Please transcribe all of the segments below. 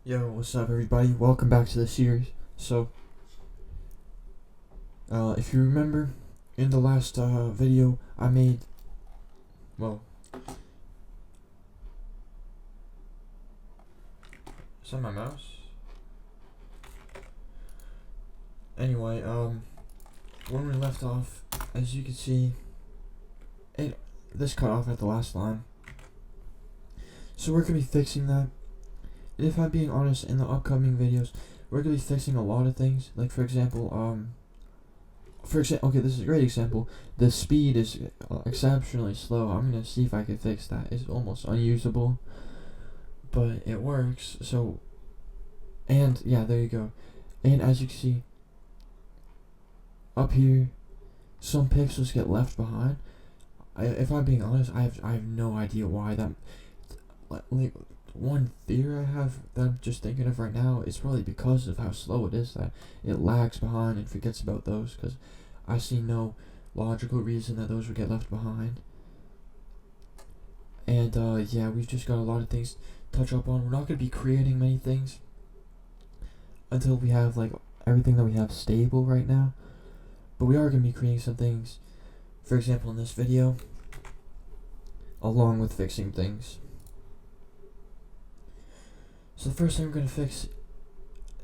Yo, what's up everybody? Welcome back to the series. If you remember, in the last video I made, well, is that my mouse? Anyway, when we left off, as you can see, this cut off at the last line. So we're gonna be fixing that. And if I'm being honest, in the upcoming videos, we're gonna be fixing a lot of things. Like for example, okay, this is a great example. The speed is exceptionally slow. I'm gonna see if I can fix that. It's almost unusable, but it works. So, and yeah, there you go. And as you can see, up here, some pixels get left behind. If I'm being honest, I have no idea why that. Like one theory I have that I'm just thinking of right now is probably because of how slow it is that it lags behind and forgets about those, because I see no logical reason that those would get left behind. And yeah, we've just got a lot of things to touch up on. We're not going to be creating many things until we have like everything that we have stable right now, but we are going to be creating some things, for example in this video, along with fixing things. So the first thing we're going to fix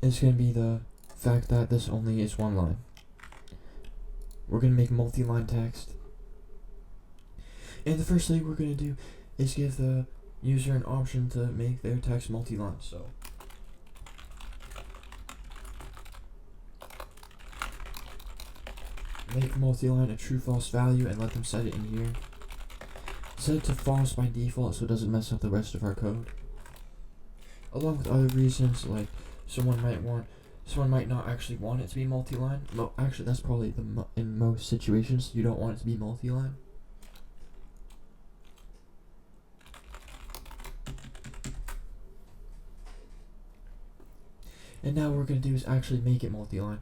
is going to be the fact that this only is one line. We're going to make multi-line text. And the first thing we're going to do is give the user an option to make their text multi-line. So make multi-line a true-false value and let them set it in here. Set it to false by default so it doesn't mess up the rest of our code. Along with other reasons, like someone might not actually want it to be multi-line. Actually, that's probably in most situations you don't want it to be multi-line. And now what we're going to do is actually make it multi-line.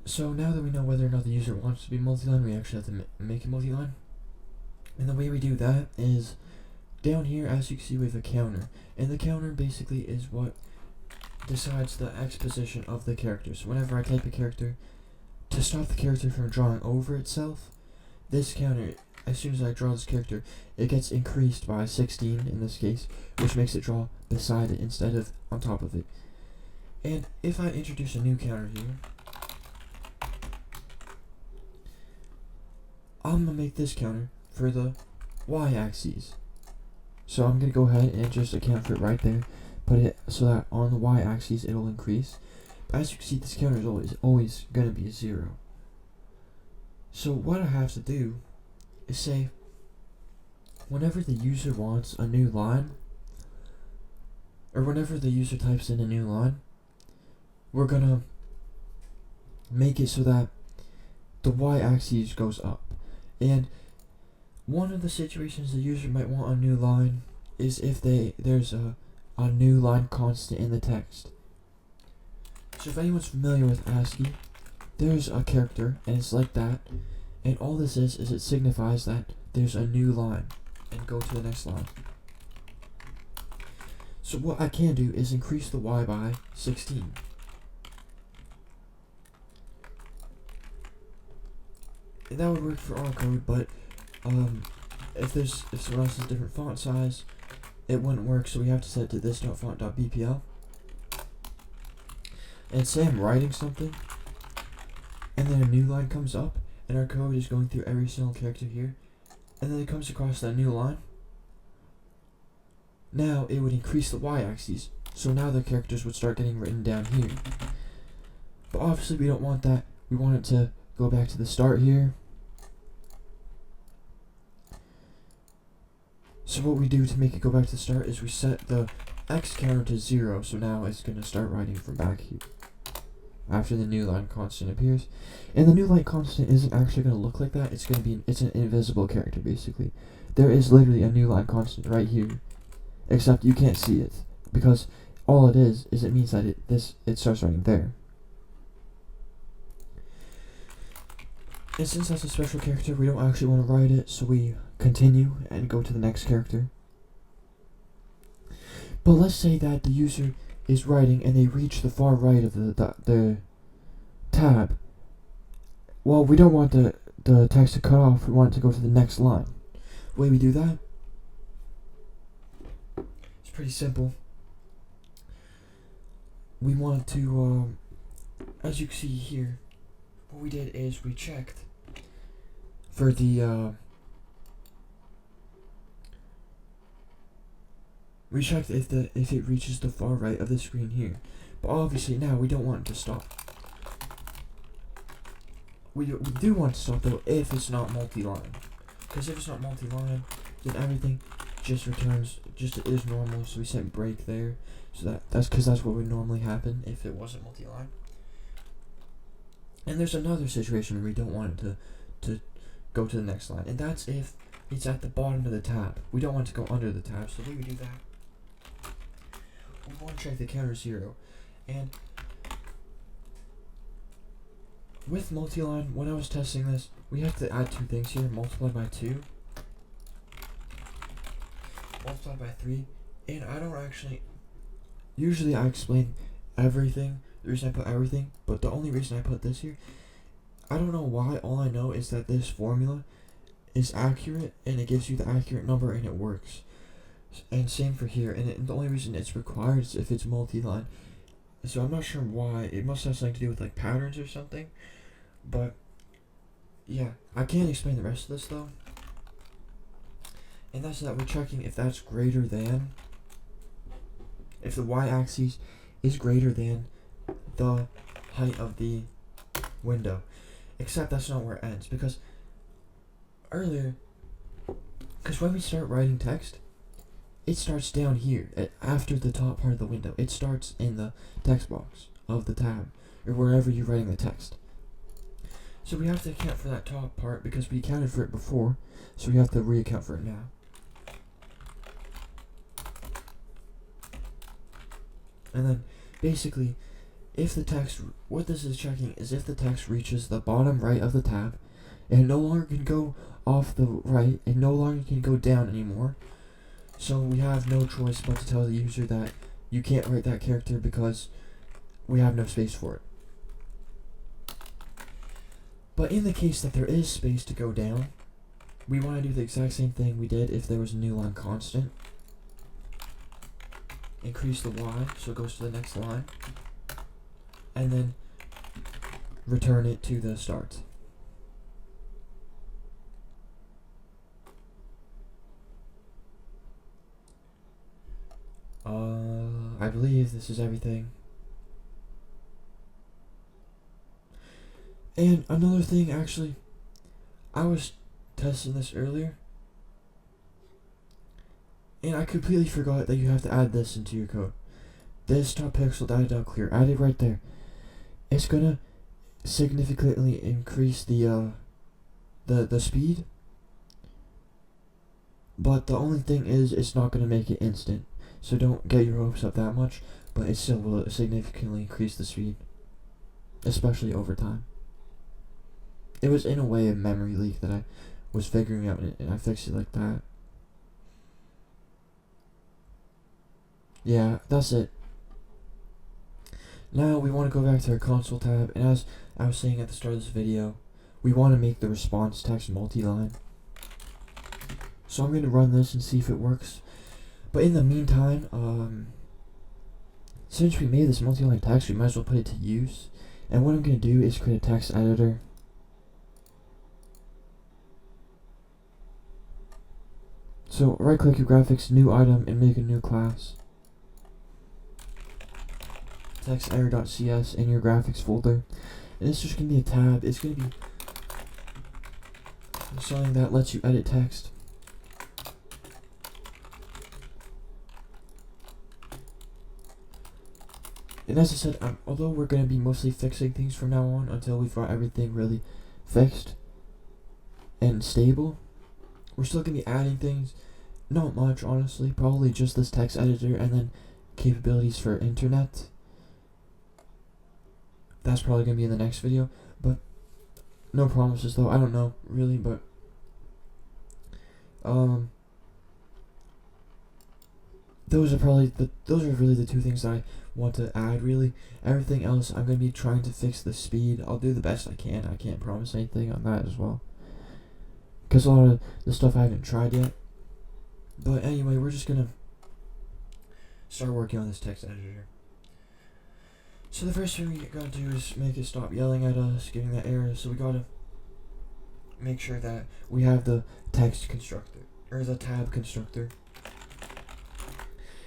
So now that we know whether or not the user wants to be multi-line, we actually have to make it multi-line. And the way we do that is down here, as you can see, we have a counter. And the counter basically is what decides the X position of the character. So whenever I type a character, to stop the character from drawing over itself, this counter, as soon as I draw this character, it gets increased by 16 in this case, which makes it draw beside it instead of on top of it. And if I introduce a new counter here, I'm going to make this counter for the y-axis. So I'm going to go ahead and just account for it right there, put it so that on the y-axis it will increase. But as you can see, this counter is always going to be 0. So what I have to do is say, whenever the user wants a new line, or whenever the user types in a new line, we're going to make it so that the y-axis goes up. And one of the situations the user might want a new line is if there's a new line constant in the text. So if anyone's familiar with ASCII, there's a character and it's like that, and all this is it signifies that there's a new line, and go to the next line. So what I can do is increase the y by 16. And that would work for our code, but if someone else has a different font size, it wouldn't work, so we have to set it to this.font.bpl. And say I'm writing something, and then a new line comes up, and our code is going through every single character here, and then it comes across that new line. Now it would increase the y-axis, so now the characters would start getting written down here. But obviously we don't want that. We want it to go back to the start here. So what we do to make it go back to the start is we set the X counter to 0, so now it's going to start writing from back here after the new line constant appears. And the new line constant isn't actually going to look like that. It's an invisible character basically. There is literally a new line constant right here, except you can't see it because all it is it means that it starts writing there. And since that's a special character, we don't actually want to write it, so we continue and go to the next character. But let's say that the user is writing and they reach the far right of the tab. Well, we don't want the text to cut off. We want it to go to the next line. The way we do that, it's pretty simple. We want to, as you can see here, what we did is we checked for the, we checked if it reaches the far right of the screen here. But obviously now we don't want it to stop. We do want to stop though if it's not multi-line. Because if it's not multi-line, then everything just returns just as normal. So we set break there. So that's because that's what would normally happen if it wasn't multi-line. And there's another situation where we don't want it to go to the next line, and that's if it's at the bottom of the tab. We don't want it to go under the tab. So the way we do that, we want to check the counter 0, and with multi-line, when I was testing this, we have to add two things here: multiplied by 2, multiplied by 3, and I don't actually. Usually I explain everything, the reason I put everything, but the only reason I put this here, I don't know why. All I know is that this formula is accurate and it gives you the accurate number and it works. And same for here, and the only reason it's required is if it's multi-line. So I'm not sure why. It must have something to do with like patterns or something. But yeah, I can't explain the rest of this though. And that's that we're checking if that's greater than, if the y-axis is greater than the height of the window. Except that's not where it ends, because earlier, because when we start writing text, it starts down here after the top part of the window. It starts in the text box of the tab or wherever you're writing the text. So we have to account for that top part because we accounted for it before, so we have to reaccount for it now. And then basically, if the text, what this is checking is if the text reaches the bottom right of the tab and no longer can go off the right and no longer can go down anymore. So we have no choice but to tell the user that you can't write that character because we have no space for it. But in the case that there is space to go down, we want to do the exact same thing we did if there was a new line constant. Increase the y so it goes to the next line, and then return it to the start. I believe this is everything. And another thing, actually, I was testing this earlier, and I completely forgot that you have to add this into your code. This top pixel data clear, add it right there. It's gonna significantly increase the speed, but the only thing is it's not gonna make it instant. So don't get your hopes up that much, but it still will significantly increase the speed, especially over time. It was in a way a memory leak that I was figuring out, and I fixed it like that. Yeah, that's it. Now we want to go back to our console tab, and as I was saying at the start of this video, we want to make the response text multi-line. So I'm going to run this and see if it works. But in the meantime, since we made this multi-line text, we might as well put it to use. And what I'm going to do is create a text editor. So right click your graphics, new item, and make a new class. Text error.cs in your graphics folder. And it's just going to be a tab. It's going to be something that lets you edit text. And as I said, although we're going to be mostly fixing things from now on until we've got everything really fixed and stable, we're still going to be adding things. Not much, honestly. Probably just this text editor and then capabilities for internet. That's probably going to be in the next video. But no promises, though. I don't know, really, but those are really the two things that I want to add. Really, everything else I'm gonna be trying to fix the speed. I'll do the best I can. I can't promise anything on that as well, because a lot of the stuff I haven't tried yet. But anyway, we're just gonna start working on this text editor. So the first thing we gotta do is make it stop yelling at us, giving that error. So we gotta make sure that we have the text constructor, or the tab constructor.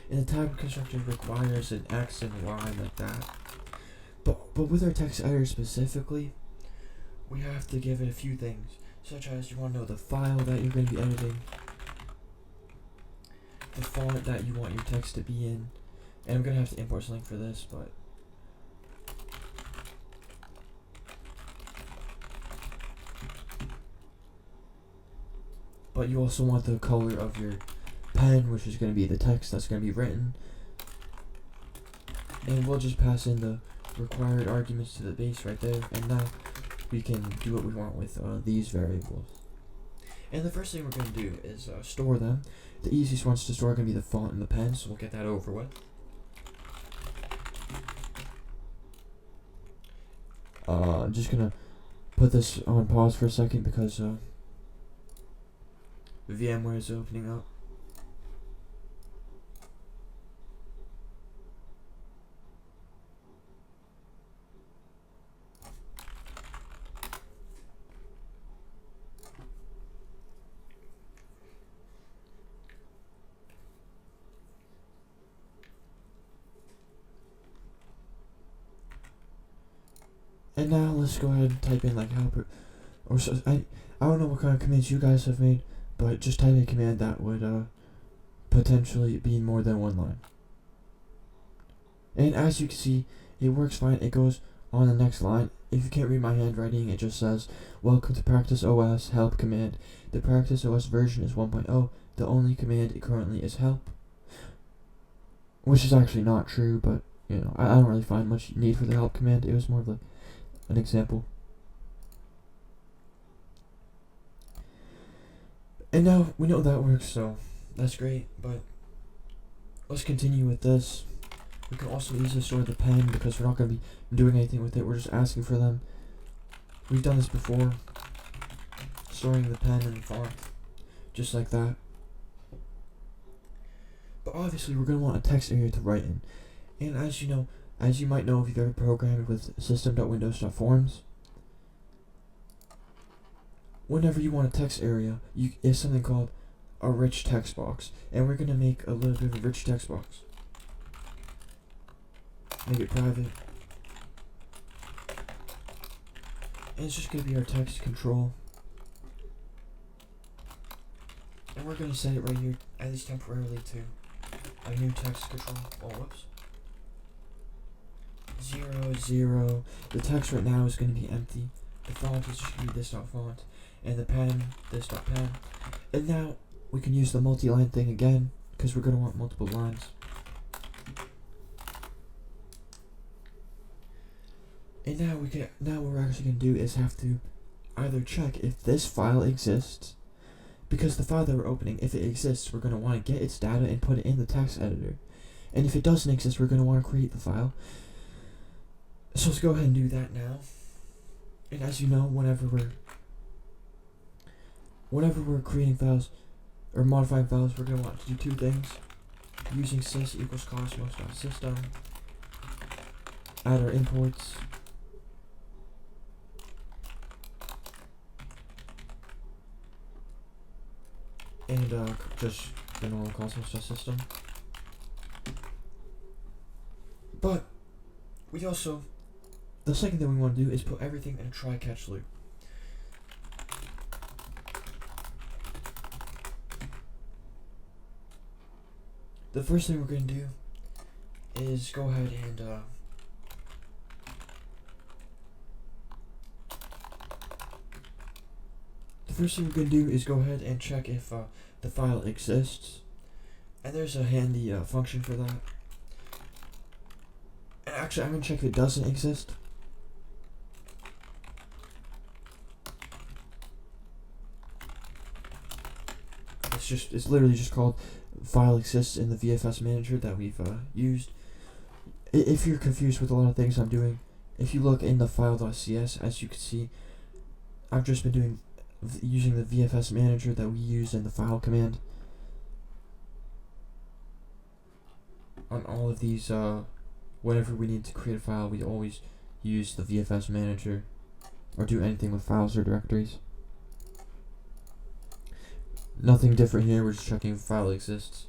And the tab constructor requires an X and Y like that. But with our text editor specifically, we have to give it a few things, such as you want to know the file that you're going to be editing, the font that you want your text to be in, and I'm going to have to import something for this, but you also want the color of your pen, which is going to be the text that's going to be written. And we'll just pass in the required arguments to the base right there, and now we can do what we want with these variables. And the first thing we're going to do is store them. The easiest ones to store are going to be the font and the pen, so we'll get that over with. I'm just going to put this on pause for a second because VMware is opening up. And now let's go ahead and type in like help or so, I don't know what kind of commands you guys have made, but just type in a command that would potentially be more than one line. And as you can see, it works fine. It goes on the next line. If you can't read my handwriting, it just says, "Welcome to Practice OS help command. The Practice OS version is 1.0. The only command currently is help." Which is actually not true, but you know, I don't really find much need for the help command. It was more of an example. And now we know that works, so that's great, but let's continue with this. We can also easily store the pen because we're not going to be doing anything with it. We're just asking for them. We've done this before, storing the pen and the font, just like that. But obviously we're going to want a text area to write in. And as you might know if you've ever programmed with system.windows.forms, whenever you want a text area, it's something called a rich text box. And we're going to make a little bit of a rich text box. Make it private. And it's just going to be our text control. And we're going to set it right here, at least temporarily, to a new text control. Oh, whoops. 0, 0. The text right now is going to be empty. The font is just going to be this.font. And the pen, this.pen. And now we can use the multi-line thing again, because we're going to want multiple lines. And now what we're actually going to do is have to either check if this file exists, because the file that we're opening, if it exists, we're going to want to get its data and put it in the text editor. And if it doesn't exist, we're going to want to create the file. So let's go ahead and do that now. And as you know, whenever we're creating files or modifying files, we're going to want to do two things. Using sys equals cosmos.system, add our imports, and just the normal cosmos.system. But we also, the second thing we want to do is put everything in a try-catch loop. The first thing we're going to do is go ahead and check if the file exists, and there's a handy function for that. And actually, I'm going to check if it doesn't exist. it's literally just called file exists in the VFS manager that we've used. If you're confused with a lot of things I'm doing, if you look in the file.cs, as you can see, I've just been doing using the VFS manager that we use in the file command on all of these. Whenever we need to create a file, we always use the VFS manager or do anything with files or directories. Nothing different here, we're just checking if file exists.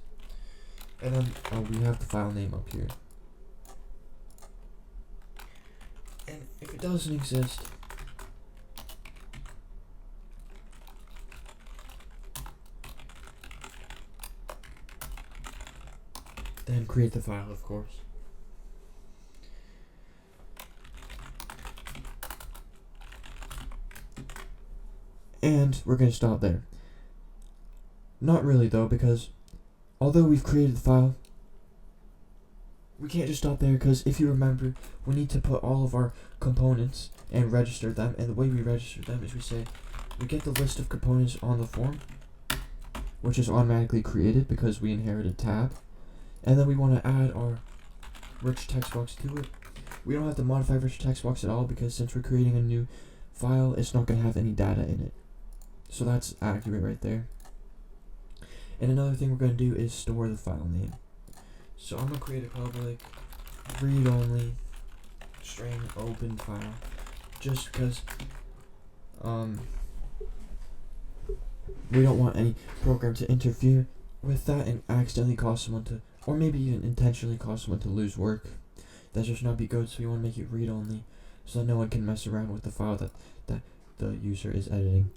And then we have the file name up here. And if it doesn't exist, then create the file, of course. And we're going to stop there. Not really though, because although we've created the file, we can't just stop there, because if you remember, we need to put all of our components and register them, and the way we register them is we get the list of components on the form, which is automatically created because we inherited tab, and then we want to add our rich text box to it. We don't have to modify rich text box at all, because since we're creating a new file, it's not going to have any data in it. So that's accurate right there. And another thing we're going to do is store the file name. So I'm going to create a public read-only string open file, just because we don't want any program to interfere with that and accidentally cause someone to, or maybe even intentionally cause someone to lose work. That's just not be good, so we want to make it read-only so that no one can mess around with the file that the user is editing.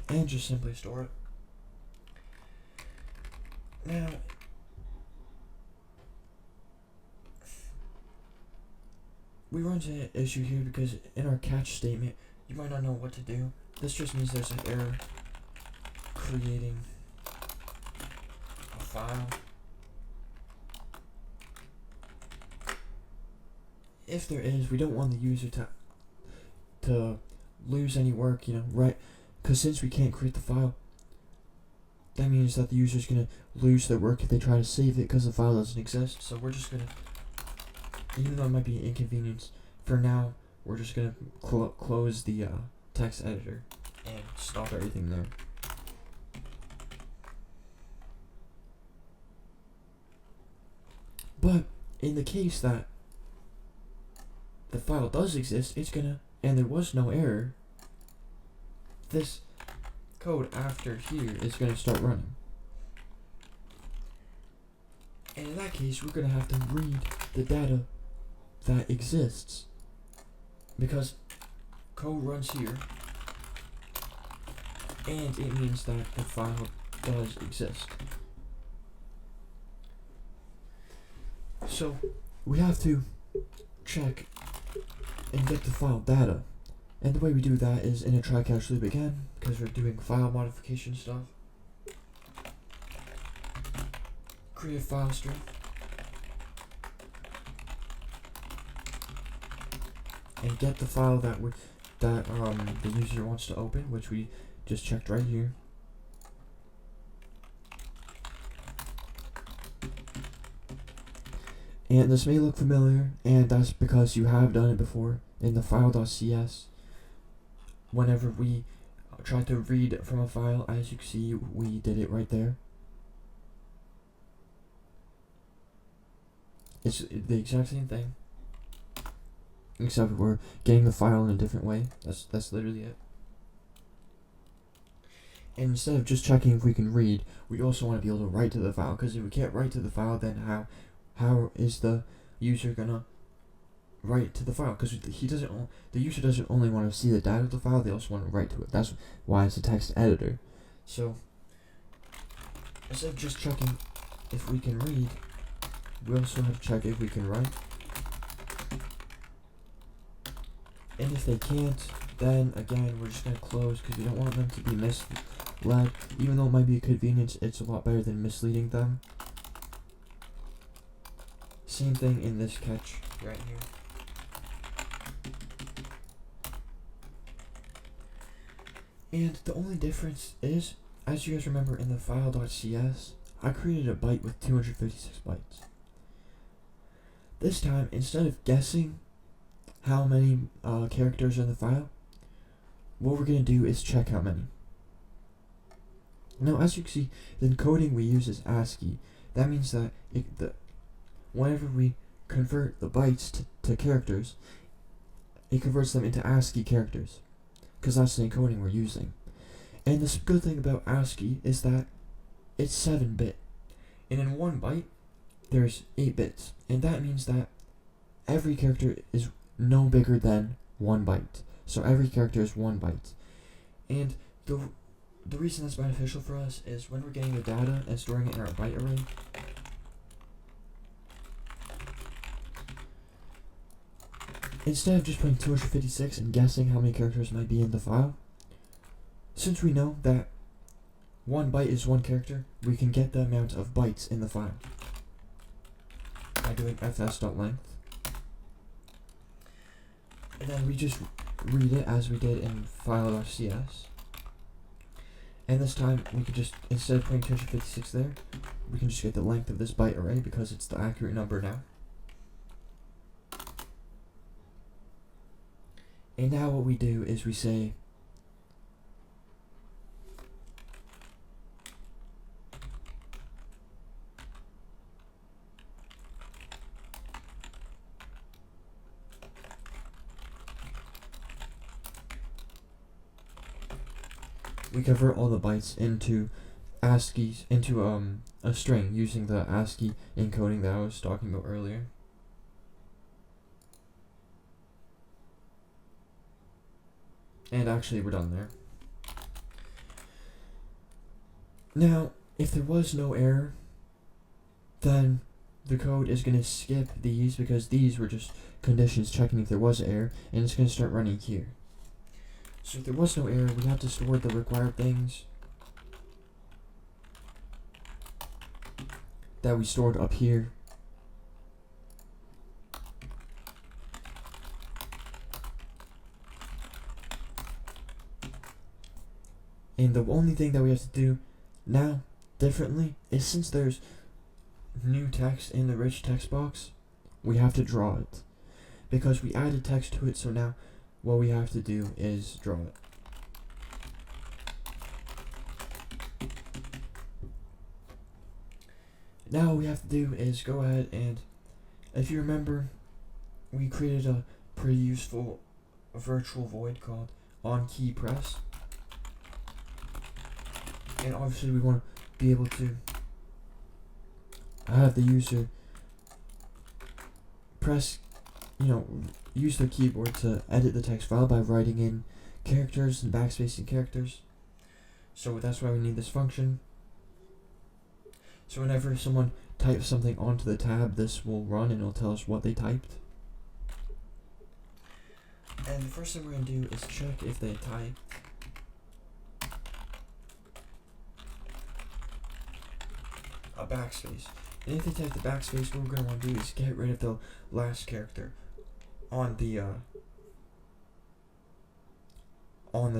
And just simply store it. Now, we run into an issue here because in our catch statement, you might not know what to do. This just means there's an error creating a file. If there is, we don't want the user to lose any work, right? Because since we can't create the file, that means that the user is going to lose their work if they try to save it because the file doesn't exist. So we're just going to, even though it might be an inconvenience, for now, we're just going to close the text editor and stop everything there. But in the case that the file does exist, it's going to, and there was no error, this code after here is going to start running. And in that case, we're going to have to read the data that exists, because code runs here, and it means that the file does exist. So we have to check and get the file data. And the way we do that is in a try catch loop again, because we're doing file modification stuff. Create a file string. And get the file that the user wants to open, which we just checked right here. And this may look familiar, and that's because you have done it before in the file.cs. Whenever we try to read from a file, as you can see, we did it right there. It's the exact same thing, except we're getting the file in a different way. That's literally it. And instead of just checking if we can read, we also want to be able to write to the file, because if we can't write to the file, then how is the user gonna write to the file? Because the user doesn't only want to see the data of the file, they also want to write to it. That's why it's a text editor. So instead of just checking if we can read, we also have to check if we can write. And if they can't, then again we're just going to close, because we don't want them to be misled. Even though it might be a convenience, it's a lot better than misleading them. same thing in this catch right here. And the only difference is, as you guys remember in the file.cs, I created a byte with 256 bytes. This time, instead of guessing how many characters are in the file, what we're going to do is check how many. Now, as you can see, the encoding we use is ASCII. That means that whenever we convert the bytes to characters, it converts them into ASCII characters, because that's the encoding we're using. And the good thing about ASCII is that it's 7-bit, and in 1 byte, there's 8 bits, and that means that every character is no bigger than 1 byte. So every character is 1 byte. And the reason that's beneficial for us is when we're getting the data and storing it in our byte array, instead of just putting 256 and guessing how many characters might be in the file, since we know that 1 byte is 1 character, we can get the amount of bytes in the file by doing fs.length. And then we just read it as we did in file.cs. And this time we could just, instead of putting 256 there, we can just get the length of this byte array because it's the accurate number now. And now what we do is we say we convert all the bytes into ASCII, into a string using the ASCII encoding that I was talking about earlier. And actually we're done there. Now, if there was no error, then the code is going to skip these because these were just conditions checking if there was an error, and it's going to start running here. So if there was no error, we have to store the required things that we stored up here. And the only thing that we have to do now differently is, since there's new text in the rich text box, we have to draw it because we added text to it. So now what we have to do is draw it. Now what we have to do is go ahead and, if you remember, we created a pretty useful virtual void called onKeyPress. And obviously we want to be able to have the user press, use their keyboard to edit the text file by writing in characters and backspacing characters. So that's why we need this function. So whenever someone types something onto the tab, this will run and it'll tell us what they typed. And the first thing we're going to do is check if they type a backspace. And if they type the backspace, what we're going to want to do is get rid of the last character on the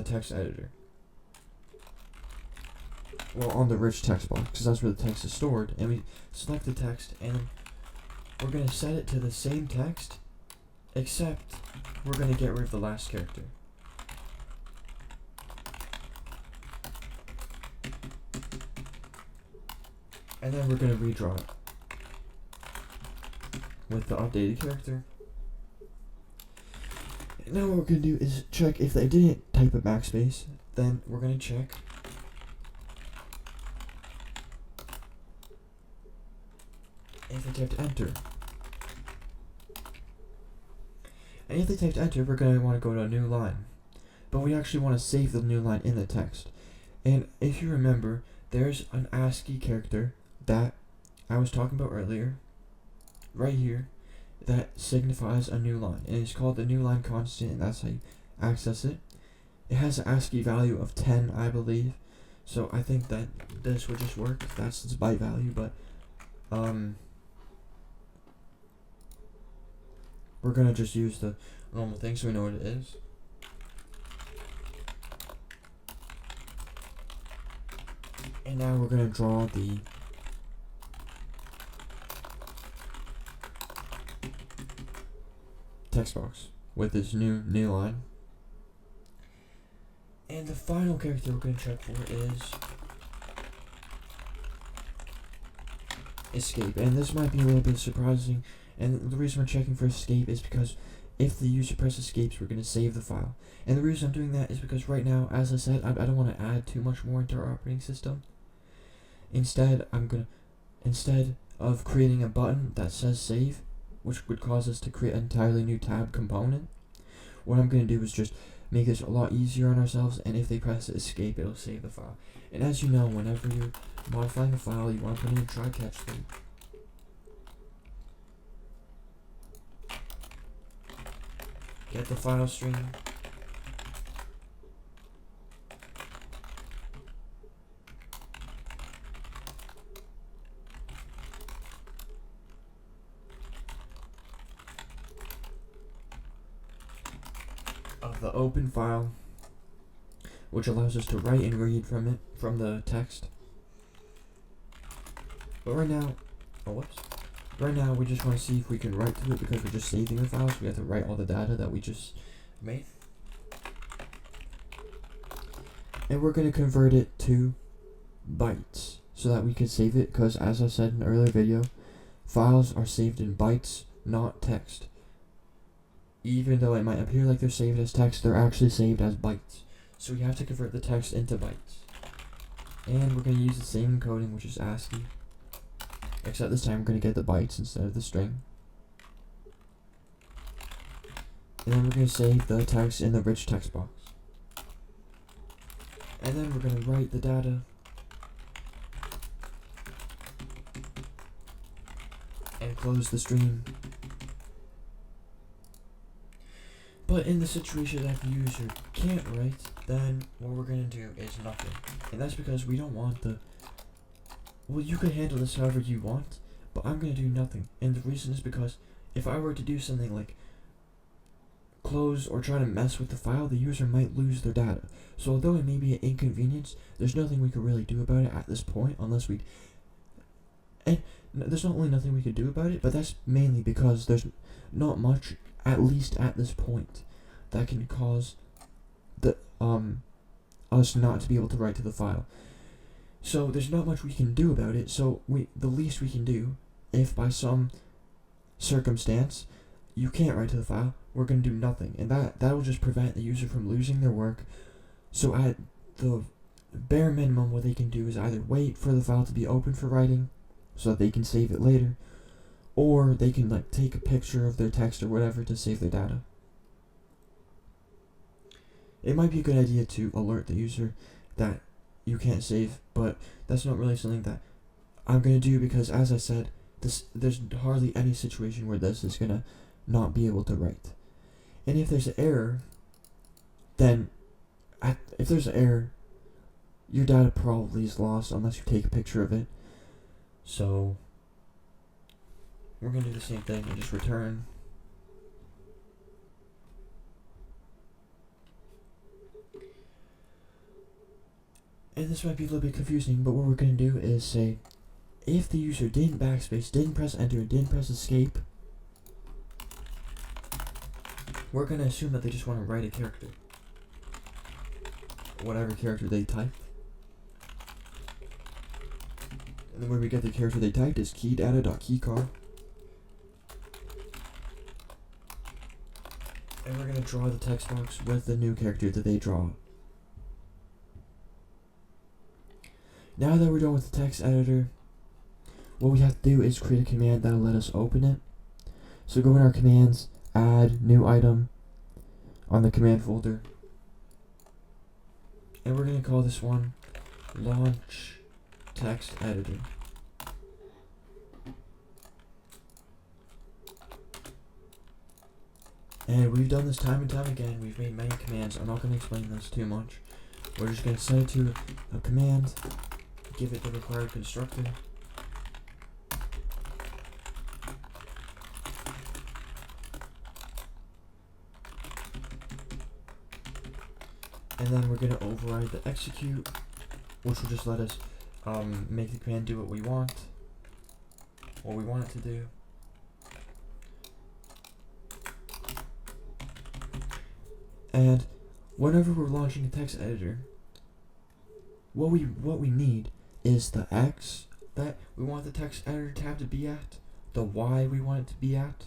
text editor. Well, on the rich text box, because that's where the text is stored. And we select the text, and we're going to set it to the same text, except we're going to get rid of the last character. And then we're going to redraw it with the updated character. And now what we're going to do is check if they didn't type a backspace. Then we're going to check if they typed enter. And if they typed enter, we're going to want to go to a new line. But we actually want to save the new line in the text. And if you remember, there's an ASCII character that I was talking about earlier, right here, that signifies a new line. And it's called the new line constant, and that's how you access it. It has an ASCII value of 10, I believe. So I think that this would just work. That's its byte value, but we're gonna just use the normal thing so we know what it is. And now we're gonna draw the text box with this new line. And the final character we're gonna check for is escape. And this might be a little bit surprising, and the reason we're checking for escape is because if the user presses escapes, we're going to save the file. And the reason I'm doing that is because right now, as I said, I don't want to add too much more into our operating system. Instead, instead of creating a button that says save, which would cause us to create an entirely new tab component, what I'm going to do is just make this a lot easier on ourselves, and if they press escape, it'll save the file. And as you know, whenever you're modifying a file, you want to put in a try-catch thing. Get the file stream. Of the open file, which allows us to write and read from it, from the text. But right now, right now we just want to see if we can write to it because we're just saving the file, so we have to write all the data that we just made. And we're going to convert it to bytes so that we can save it, because as I said in an earlier video, files are saved in bytes, not text. Even though it might appear like they're saved as text, they're actually saved as bytes. So we have to convert the text into bytes. And we're going to use the same encoding, which is ASCII. Except this time we're going to get the bytes instead of the string. And then we're going to save the text in the rich text box. And then we're going to write the data. And close the stream. But in the situation that the user can't write, then what we're going to do is nothing. And that's because we don't want the... Well, you can handle this however you want, but I'm going to do nothing. And the reason is because if I were to do something like close or try to mess with the file, the user might lose their data. So although it may be an inconvenience, there's nothing we could really do about it at this point unless we... And there's not only nothing we could do about it, but that's mainly because there's not much, at least at this point, that can cause the us not to be able to write to the file. So there's not much we can do about it. So the least we can do, if by some circumstance you can't write to the file, we're going to do nothing, and that will just prevent the user from losing their work. So at the bare minimum, what they can do is either wait for the file to be open for writing so that they can save it later, or they can like take a picture of their text or whatever to save their data. It might be a good idea to alert the user that you can't save, but that's not really something that I'm going to do because, as I said, there's hardly any situation where this is going to not be able to write. And if there's an error, then if there's an error, your data probably is lost unless you take a picture of it. So we're going to do the same thing and just return. And this might be a little bit confusing, but what we're going to do is say, if the user didn't backspace, didn't press enter, didn't press escape, we're going to assume that they just want to write a character. Whatever character they typed. And then where we get the character they typed is keydata.keycar. And we're going to draw the text box with the new character that they draw. Now that we're done with the text editor, what we have to do is create a command that'll let us open it. So go in our commands, add new item on the command folder. And we're going to call this one launch text editor. And we've done this time and time again. We've made many commands. I'm not going to explain this too much. We're just going to set it to a command, give it the required constructor. And then we're going to override the execute, which will just let us make the command do what we want it to do. And whenever we're launching a text editor, what we need is the X that we want the text editor tab to be at, the Y we want it to be at,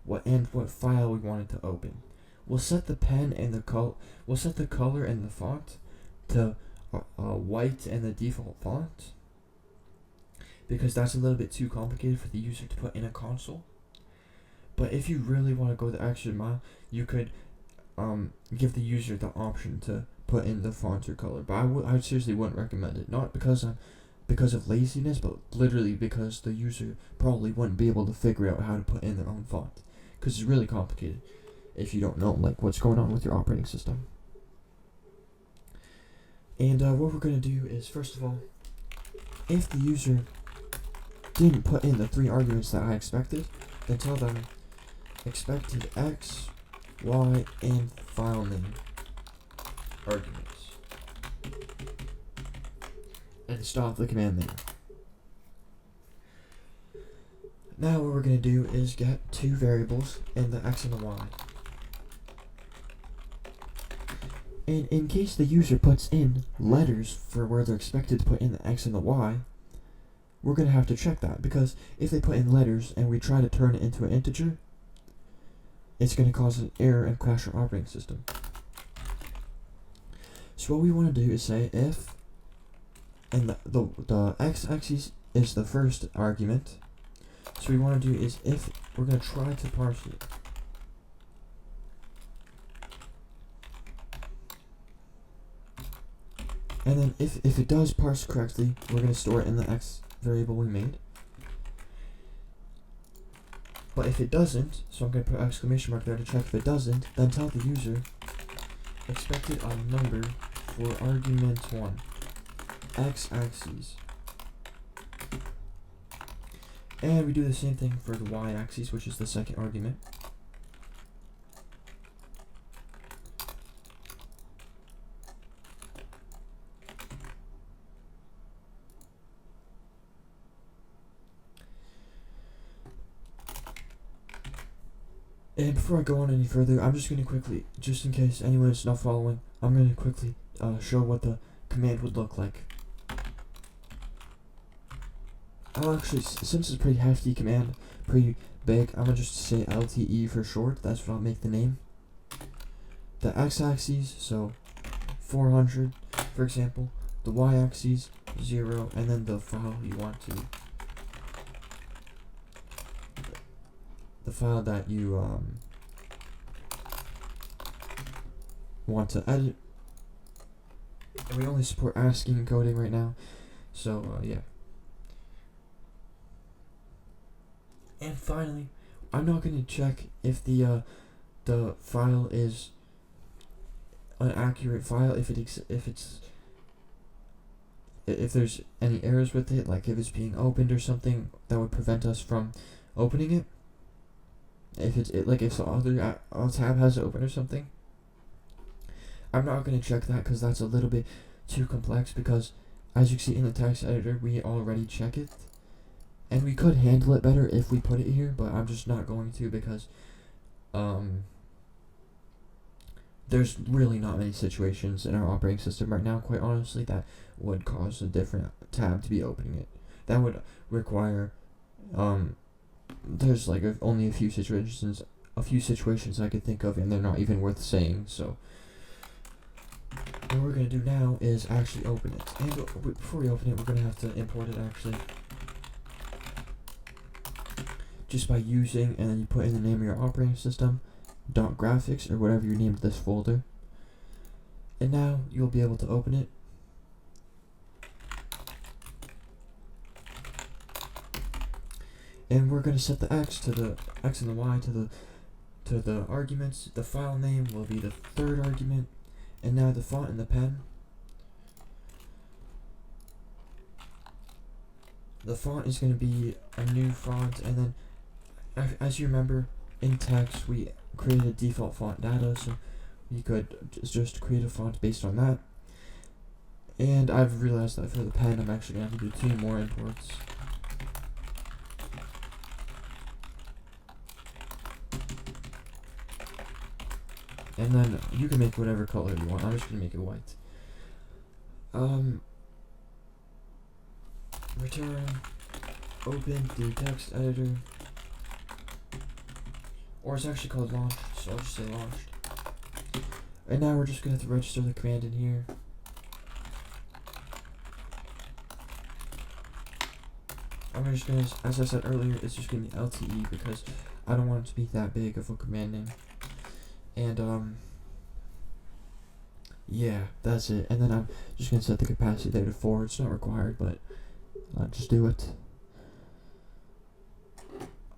what file we want it to open. We'll set the pen and the color and the font to white and the default font, because that's a little bit too complicated for the user to put in a console. But if you really want to go the extra mile, you could give the user the option to put in the font or color. But I seriously wouldn't recommend it, not because of laziness, but literally because the user probably wouldn't be able to figure out how to put in their own font, because it's really complicated if you don't know like what's going on with your operating system. And what we're going to do is, first of all, if the user didn't put in the 3 arguments that I expected, then tell them expected X, Y, and file name arguments, and stop the command there. Now what we're going to do is get 2 variables in the X and the Y. And in case the user puts in letters for where they're expected to put in the X and the Y, we're going to have to check that, because if they put in letters and we try to turn it into an integer, it's going to cause an error and crash our operating system. So what we want to do is say if, and the x-axis is the first argument, so we want to do is if, we're going to try to parse it. And then if it does parse correctly, we're going to store it in the X variable we made. But if it doesn't, so I'm going to put exclamation mark there to check if it doesn't, then tell the user expected a number for argument 1, x-axis. And we do the same thing for the y-axis, which is the second argument. And before I go on any further, I'm just going to quickly, just in case anyone is not following, I'm going to quickly show what the command would look like. I'll actually, since it's a pretty hefty command, pretty big, I'm going to just say LTE for short. That's what I'll make the name. The x-axis, so 400, for example. The y-axis, 0, and then the file you want to, the file that you want to edit. And we only support ASCII encoding right now, so yeah. And finally, I'm not going to check if the file is an accurate file, if there's any errors with it, like if it's being opened or something that would prevent us from opening it. If if the other tab has it open or something, I'm not going to check that because that's a little bit too complex, because as you can see in the text editor, we already check it. And we could handle it better if we put it here, but I'm just not going to, because there's really not many situations in our operating system right now, quite honestly, that would cause a different tab to be opening it. That would require, there's like only a few situations I could think of, and they're not even worth saying, so what we're going to do now is actually open it. And before we open it, we're going to have to import it actually. Just by using, and then you put in the name of your operating system, .graphics, or whatever you named this folder. And now you'll be able to open it. And we're going to set the X to the X and the Y to the arguments. The file name will be the third argument. And now the font and the pen. The font is going to be a new font, and then as you remember, in text we created a default font data, so you could just create a font based on that. And I've realized that for the pen, I'm actually going to have to do 2 more imports. And then you can make whatever color you want. I'm just going to make it white. Return, open the text editor. Or it's actually called launched, so I'll just say launched. And now we're just going to have to register the command in here. I'm just going to, as I said earlier, it's just going to be LTE because I don't want it to be that big of a command name. And, yeah, that's it. And then I'm just going to set the capacity there to 4. It's not required, but just do it.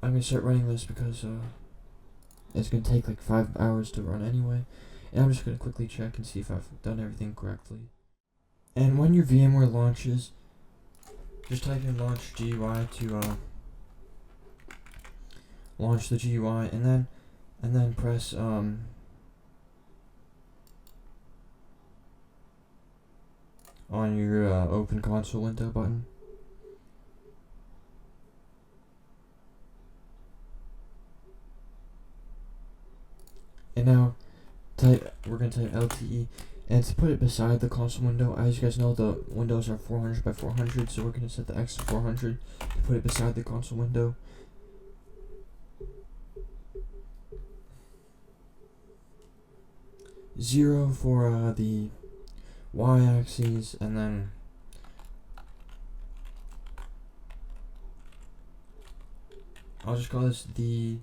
I'm going to start running this because it's going to take like 5 hours to run anyway. And I'm just going to quickly check and see if I've done everything correctly. And when your VMware launches, just type in launch GUI to launch the GUI, and then press on your open console window button. And now we're going to type LTE, and to put it beside the console window, as you guys know, the windows are 400 by 400, so we're going to set the X to 400 to put it beside the console window. Zero for the y-axis, and then I'll just call this the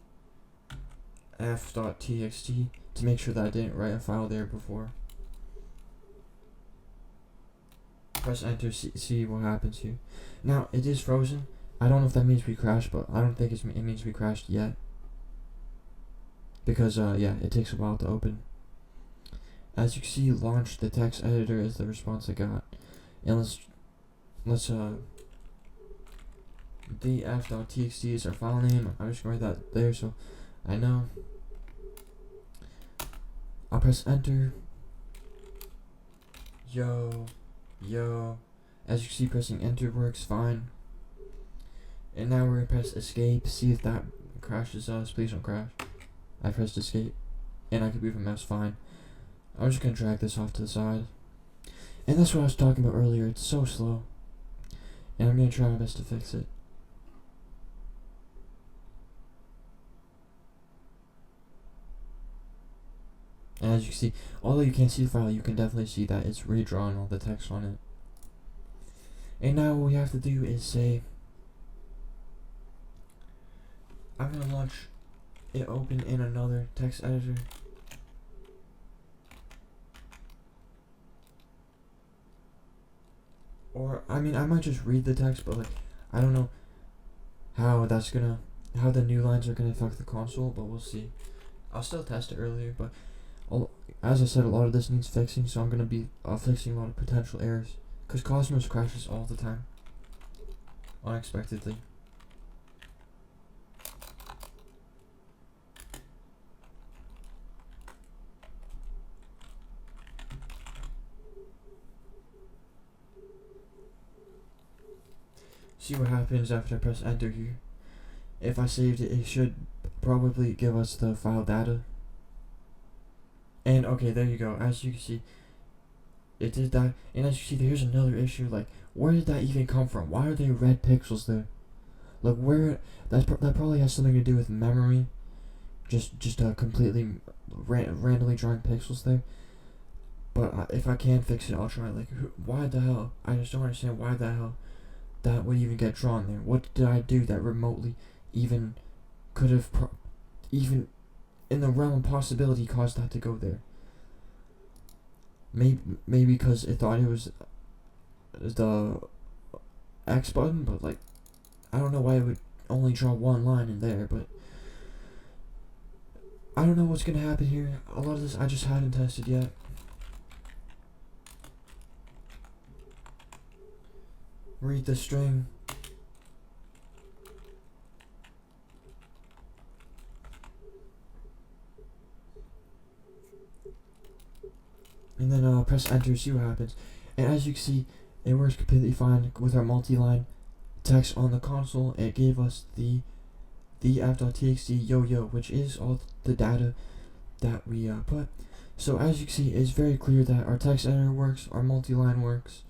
f.txt to make sure that I didn't write a file there before. Press enter, see what happens here. Now it is frozen. I don't know if that means we crashed, but I don't think it means we crashed yet, because yeah, it takes a while to open. As you can see, launch the text editor is the response I got. And let's the f.txt is our file name. I'm just going to write that there so I know. I'll press enter. Yo. As you can see, pressing enter works fine. And now we're going to press escape, see if that crashes us. Please don't crash. I pressed escape, and I can move my mouse fine. I'm just going to drag this off to the side. And that's what I was talking about earlier. It's so slow. And I'm going to try my best to fix it. And as you can see, although you can't see the file, you can definitely see that it's redrawn all the text on it. And now what we have to do is say, I'm going to launch it open in another text editor. Or, I mean, I might just read the text, but like, I don't know how the new lines are gonna affect the console, but we'll see. I'll still test it earlier, but as I said, a lot of this needs fixing, so I'm gonna be fixing a lot of potential errors. Cause Cosmos crashes all the time, unexpectedly. See what happens after I press enter here. If I saved it, it should probably give us the file data. And okay, there you go. As you can see, it did that. And as you see, here's another issue. Like, where did that even come from? Why are there red pixels there? Like, where that probably has something to do with memory. Just completely randomly drawing pixels there. But if I can fix it, I'll try. Like, why the hell? I just don't understand why the hell that would even get drawn there. What did I do that remotely even could have even in the realm of possibility caused that to go there? Maybe because it thought it was the X button, but like, I don't know why it would only draw one line in there, but I don't know what's gonna happen here. A lot of this I just hadn't tested yet. Read the string. and then press enter, see what happens. And as you can see, it works completely fine with our multi-line text on the console. It gave us the f.txt yo-yo, which is all the data that we put. So as you can see, it's very clear that our text editor works, our multi-line works.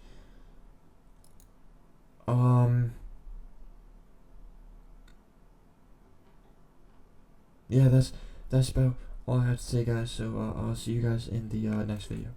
Yeah, that's about all I have to say, guys. So I'll see you guys in the next video.